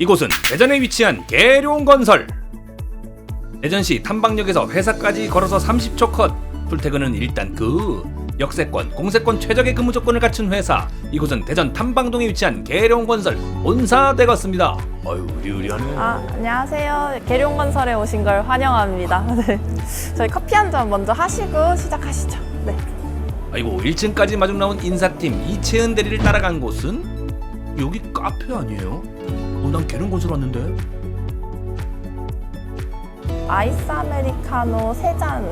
이곳은 대전에 위치한 계룡건설. 대전시 탐방역에서 회사까지 걸어서 30초 컷. 출퇴근은 일단 역세권, 공세권 최적의 근무 조건을 갖춘 회사. 이곳은 대전 탐방동에 위치한 계룡건설 본사 되겠습니다. 어휴, 의리의리하네. 안녕하세요. 계룡건설에 오신 걸 환영합니다. 네. 저희 커피 한 잔 먼저 하시고 시작하시죠. 네. 아이고, 1층까지 마중 나온 인사팀 이채은 대리를 따라간 곳은 여기 카페 아니에요? 난 계룡건설 왔는데. 아이스 아메리카노 3잔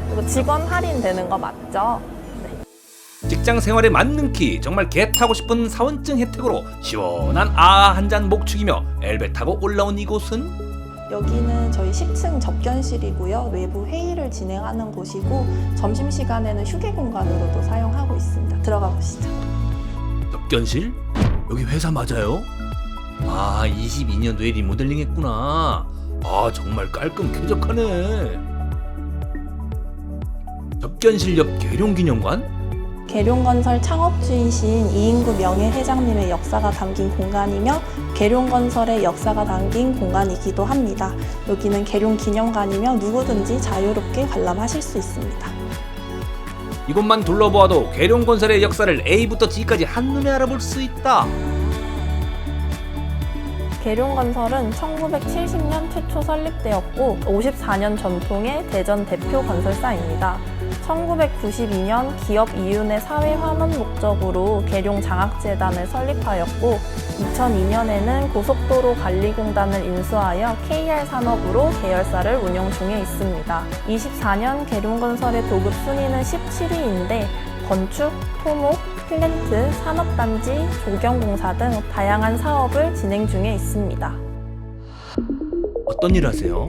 그리고 직원 할인 되는 거 맞죠? 네. 직장 생활에 맞는 키, 정말 개 타고 싶은 사원증 혜택으로 시원한 한 잔 목축이며 엘베 타고 올라온 이곳은 여기는 저희 10층 접견실이고요. 외부 회의를 진행하는 곳이고 점심시간에는 휴게 공간으로도 사용하고 있습니다. 들어가 보시죠. 접견실? 여기 회사 맞아요? 22년도에 리모델링 했구나. 정말 깔끔 쾌적하네. 접견실 옆 계룡기념관? 계룡건설 창업주이신 이인구 명예회장님의 역사가 담긴 공간이며 계룡건설의 역사가 담긴 공간이기도 합니다. 여기는 계룡기념관이며 누구든지 자유롭게 관람하실 수 있습니다. 이곳만 둘러보아도 계룡건설의 역사를 A부터 G까지 한눈에 알아볼 수 있다. 계룡건설은 1970년 최초 설립되었고 54년 전통의 대전 대표 건설사입니다. 1992년 기업 이윤의 사회 환원 목적으로 계룡장학재단을 설립하였고 2002년에는 고속도로관리공단을 인수하여 KR산업으로 계열사를 운영 중에 있습니다. 24년 계룡건설의 도급 순위는 17위인데 건축, 토목, 플랜트, 산업단지, 조경공사 등 다양한 사업을 진행 중에 있습니다. 어떤 일 하세요?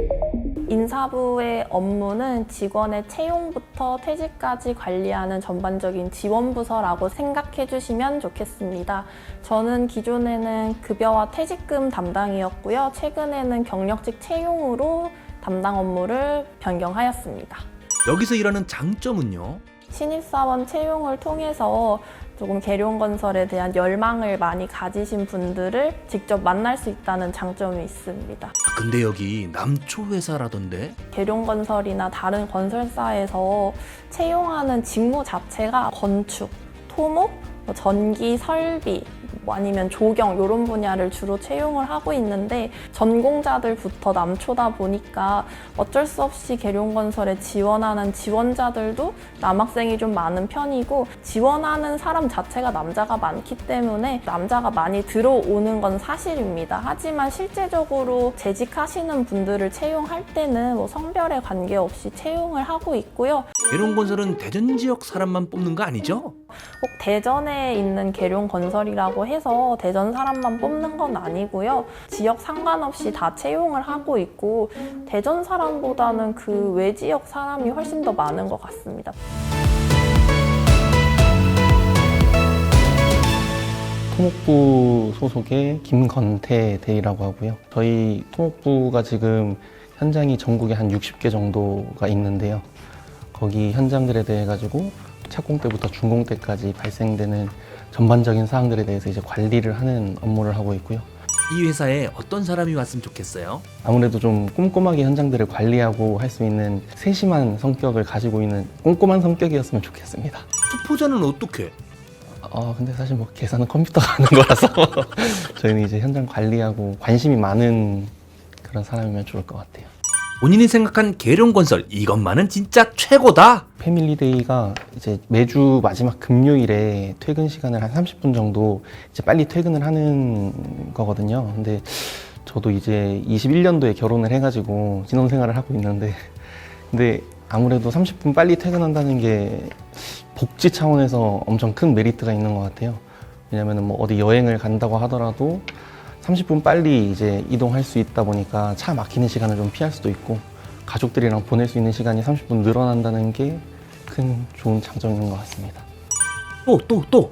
인사부의 업무는 직원의 채용부터 퇴직까지 관리하는 전반적인 지원부서라고 생각해 주시면 좋겠습니다. 저는 기존에는 급여와 퇴직금 담당이었고요. 최근에는 경력직 채용으로 담당 업무를 변경하였습니다. 여기서 일하는 장점은요? 신입사원 채용을 통해서 조금 계룡건설에 대한 열망을 많이 가지신 분들을 직접 만날 수 있다는 장점이 있습니다. 근데 여기 남초 회사라던데? 계룡건설이나 다른 건설사에서 채용하는 직무 자체가 건축, 토목, 전기, 설비, 아니면 조경 이런 분야를 주로 채용을 하고 있는데 전공자들부터 남초다 보니까 어쩔 수 없이 계룡건설에 지원하는 지원자들도 남학생이 좀 많은 편이고 지원하는 사람 자체가 남자가 많기 때문에 남자가 많이 들어오는 건 사실입니다. 하지만 실제적으로 재직하시는 분들을 채용할 때는 성별에 관계없이 채용을 하고 있고요. 계룡건설은 대전 지역 사람만 뽑는 거 아니죠? 꼭 대전에 있는 계룡건설이라고 해서 대전 사람만 뽑는 건 아니고요. 지역 상관없이 다 채용을 하고 있고 대전 사람보다는 그 외 지역 사람이 훨씬 더 많은 것 같습니다. 토목부 소속의 김건태 대리라고 하고요. 저희 토목부가 지금 현장이 전국에 한 60개 정도가 있는데요. 거기 현장들에 대해 가지고 착공 때부터 준공 때까지 발생되는 전반적인 사항들에 대해서 이제 관리를 하는 업무를 하고 있고요. 이 회사에 어떤 사람이 왔으면 좋겠어요? 아무래도 좀 꼼꼼하게 현장들을 관리하고 할 수 있는 세심한 성격을 가지고 있는 꼼꼼한 성격이었으면 좋겠습니다. 투포자는 어떻게? 근데 사실 뭐 계산은 컴퓨터가 하는 거라서 저희는 이제 현장 관리하고 관심이 많은 그런 사람이면 좋을 것 같아요. 본인이 생각한 계룡건설 이것만은 진짜 최고다. 패밀리데이가 이제 매주 마지막 금요일에 퇴근 시간을 한 30분 정도 이제 빨리 퇴근을 하는 거거든요. 근데 저도 이제 21년도에 결혼을 해가지고 신혼생활을 하고 있는데 근데 아무래도 30분 빨리 퇴근한다는 게 복지 차원에서 엄청 큰 메리트가 있는 것 같아요. 왜냐면은 뭐 어디 여행을 간다고 하더라도 30분 빨리 이제 이동할 수 있다 보니까 차 막히는 시간을 좀 피할 수도 있고 가족들이랑 보낼 수 있는 시간이 30분 늘어난다는 게 큰 좋은 장점인 것 같습니다. 또.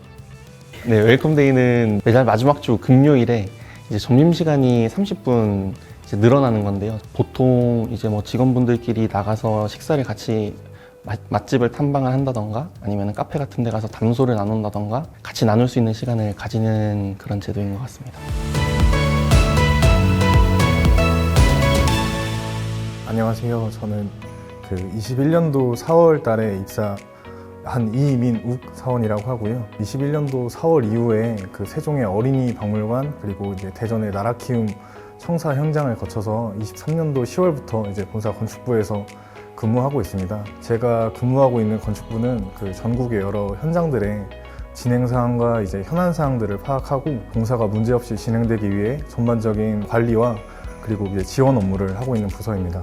네, 웰컴데이는 매달 마지막 주 금요일에 이제 점심시간이 30분 이제 늘어나는 건데요. 보통 이제 뭐 직원분들끼리 나가서 식사를 같이 맛집을 탐방을 한다던가 아니면 카페 같은 데 가서 담소를 나눈다던가 같이 나눌 수 있는 시간을 가지는 그런 제도인 것 같습니다. 안녕하세요. 저는 그 21년도 4월 달에 입사한 이민욱 사원이라고 하고요. 21년도 4월 이후에 그 세종의 어린이 박물관 그리고 이제 대전의 나라키움 청사 현장을 거쳐서 23년도 10월부터 이제 본사 건축부에서 근무하고 있습니다. 제가 근무하고 있는 건축부는 그 전국의 여러 현장들의 진행 사항과 이제 현안 사항들을 파악하고 공사가 문제없이 진행되기 위해 전반적인 관리와 그리고 이제 지원 업무를 하고 있는 부서입니다.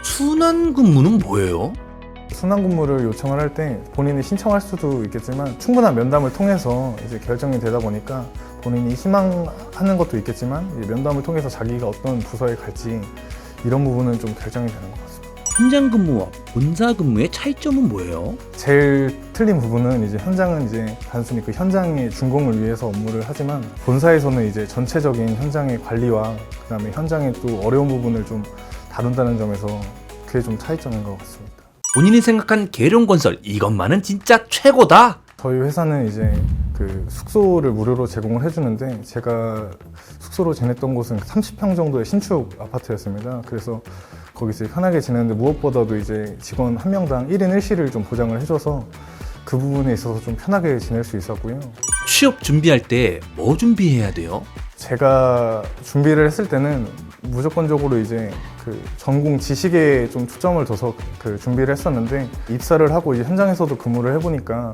순환 근무는 뭐예요? 순환 근무를 요청을 할 때 본인이 신청할 수도 있겠지만 충분한 면담을 통해서 이제 결정이 되다 보니까 본인이 희망하는 것도 있겠지만 이제 면담을 통해서 자기가 어떤 부서에 갈지 이런 부분은 좀 결정이 되는 것 같습니다. 현장 근무와 본사 근무의 차이점은 뭐예요? 제일 틀린 부분은 이제 현장은 이제 단순히 그 현장의 준공을 위해서 업무를 하지만 본사에서는 이제 전체적인 현장의 관리와 그다음에 현장의 또 어려운 부분을 좀 다룬다는 점에서 그게 좀 차이점인 것 같습니다. 본인이 생각한 계룡건설 이것만은 진짜 최고다. 저희 회사는 이제 그 숙소를 무료로 제공을 해주는데 제가 숙소로 지냈던 곳은 30평 정도의 신축 아파트였습니다. 그래서 거기서 편하게 지내는데 무엇보다도 이제 직원 한 명당 1인 1실을 좀 보장을 해줘서 그 부분에 있어서 좀 편하게 지낼 수 있었고요. 취업 준비할 때 뭐 준비해야 돼요? 제가 준비를 했을 때는 무조건적으로 이제 그 전공 지식에 좀 초점을 둬서 그 준비를 했었는데 입사를 하고 이제 현장에서도 근무를 해보니까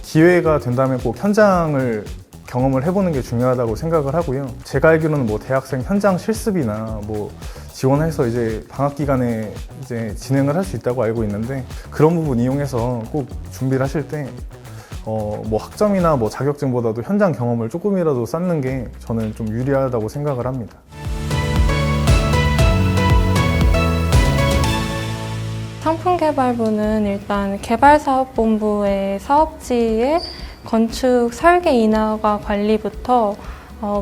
기회가 된다면 꼭 현장을 경험을 해보는 게 중요하다고 생각을 하고요. 제가 알기로는 뭐 대학생 현장 실습이나 뭐 지원해서 이제 방학 기간에 이제 진행을 할 수 있다고 알고 있는데 그런 부분 이용해서 꼭 준비를 하실 때 뭐 학점이나 뭐 자격증보다도 현장 경험을 조금이라도 쌓는 게 저는 좀 유리하다고 생각을 합니다. 상품개발부는 일단 개발사업본부의 사업지의 건축 설계 인허가 관리부터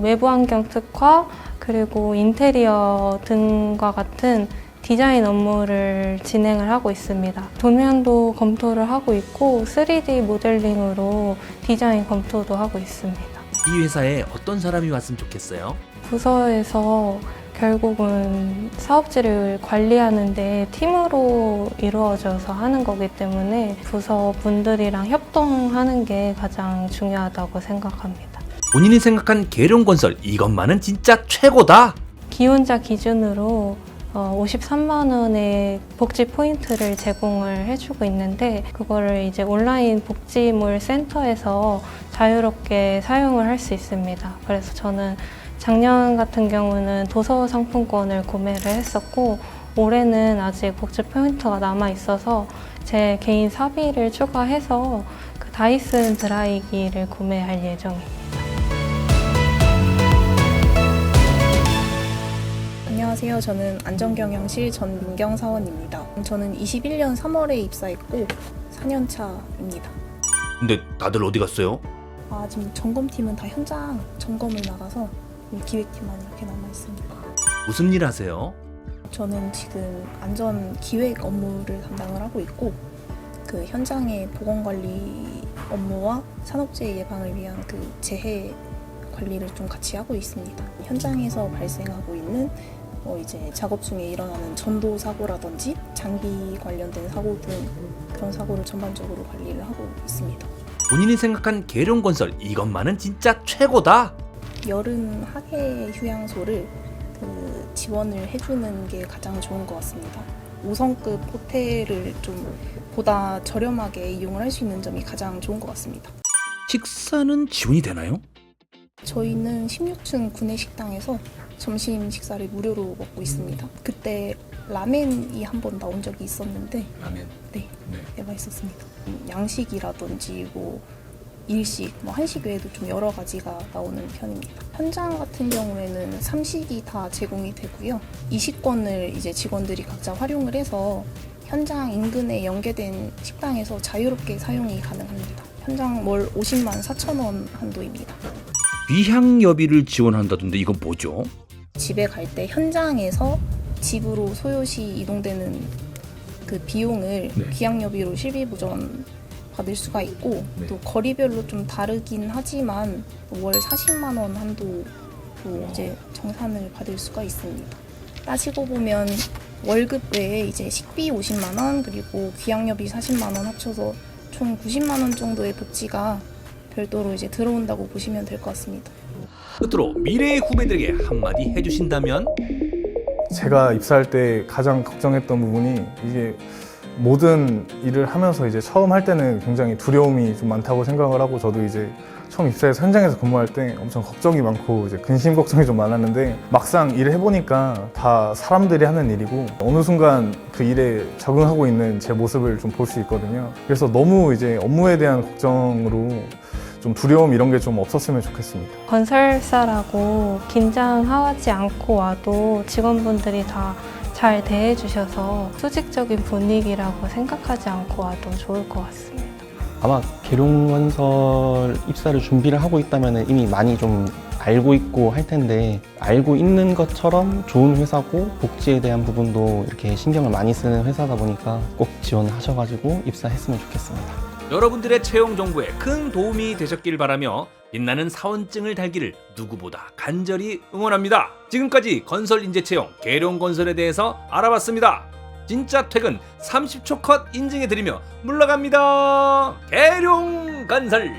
외부 환경 특화 그리고 인테리어 등과 같은 디자인 업무를 진행을 하고 있습니다. 도면도 검토를 하고 있고 3D 모델링으로 디자인 검토도 하고 있습니다. 이 회사에 어떤 사람이 왔으면 좋겠어요? 부서에서 결국은 사업지를 관리하는데 팀으로 이루어져서 하는 거기 때문에 부서 분들이랑 협동하는 게 가장 중요하다고 생각합니다. 본인이 생각한 계룡건설 이것만은 진짜 최고다. 기혼자 기준으로 53만 원의 복지 포인트를 제공을 해주고 있는데 그거를 이제 온라인 복지물 센터에서 자유롭게 사용을 할 수 있습니다. 그래서 저는 작년 같은 경우는 도서 상품권을 구매를 했었고 올해는 아직 복지 포인트가 남아 있어서 제 개인 사비를 추가해서 그 다이슨 드라이기를 구매할 예정입니다. 안녕하세요. 저는 안전경영실 전민경 사원입니다. 저는 21년 3월에 입사했고 4년 차입니다. 근데 다들 어디 갔어요? 지금 점검팀은 다 현장 점검을 나가서 기획팀만 이렇게 남아 있습니다. 무슨 일 하세요? 저는 지금 안전 기획 업무를 담당을 하고 있고 그 현장의 보건관리 업무와 산업재해 예방을 위한 그 재해 관리를 좀 같이 하고 있습니다. 현장에서 발생하고 있는 이제 작업 중에 일어나는 전도 사고라든지 장비 관련된 사고 등 그런 사고를 전반적으로 관리를 하고 있습니다. 본인이 생각한 계룡건설 이것만은 진짜 최고다. 여름 학예 휴양소를 지원을 해주는 게 가장 좋은 것 같습니다. 5성급 호텔을 좀 보다 저렴하게 이용을 할 수 있는 점이 가장 좋은 것 같습니다. 식사는 지원이 되나요? 저희는 16층 구내식당에서 점심 식사를 무료로 먹고 있습니다. 그때 라멘이 한 번 나온 적이 있었는데 라면? 네, 맛있었습니다. 양식이라든지 뭐 일식, 한식 외에도 좀 여러 가지가 나오는 편입니다. 현장 같은 경우에는 3식이 다 제공이 되고요. 20권을 이제 직원들이 각자 활용을 해서 현장 인근에 연계된 식당에서 자유롭게 사용이 가능합니다. 현장 월 50만 4천 원 한도입니다. 위향여비를 지원한다던데 이건 뭐죠? 집에 갈 때 현장에서 집으로 소요시 이동되는 그 비용을 귀향여비로 실비보전 받을 수가 있고 또 거리별로 좀 다르긴 하지만 월 40만 원 한도로 이제 정산을 받을 수가 있습니다. 따지고 보면 월급 외에 이제 식비 50만 원 그리고 귀양료비 40만 원 합쳐서 총 90만 원 정도의 복지가 별도로 이제 들어온다고 보시면 될 것 같습니다. 끝으로 미래의 후배들에게 한마디 해주신다면? 제가 입사할 때 가장 걱정했던 부분이 이게 모든 일을 하면서 이제 처음 할 때는 굉장히 두려움이 좀 많다고 생각을 하고 저도 이제 처음 입사해서 현장에서 근무할 때 엄청 걱정이 많고 이제 근심 걱정이 좀 많았는데 막상 일을 해보니까 다 사람들이 하는 일이고 어느 순간 그 일에 적응하고 있는 제 모습을 좀 볼 수 있거든요. 그래서 너무 이제 업무에 대한 걱정으로 좀 두려움 이런 게 좀 없었으면 좋겠습니다. 건설사라고 긴장하지 않고 와도 직원분들이 다 잘 대해주셔서 수직적인 분위기라고 생각하지 않고 와도 좋을 것 같습니다. 아마 계룡건설 입사를 준비를 하고 있다면 이미 많이 좀 알고 있고 할 텐데 알고 있는 것처럼 좋은 회사고 복지에 대한 부분도 이렇게 신경을 많이 쓰는 회사다 보니까 꼭 지원하셔가지고 입사했으면 좋겠습니다. 여러분들의 채용 정보에 큰 도움이 되셨길 바라며 빛나는 사원증을 달기를 누구보다 간절히 응원합니다. 지금까지 건설인재채용 계룡건설에 대해서 알아봤습니다. 진짜 퇴근 30초 컷 인증해드리며 물러갑니다. 계룡건설.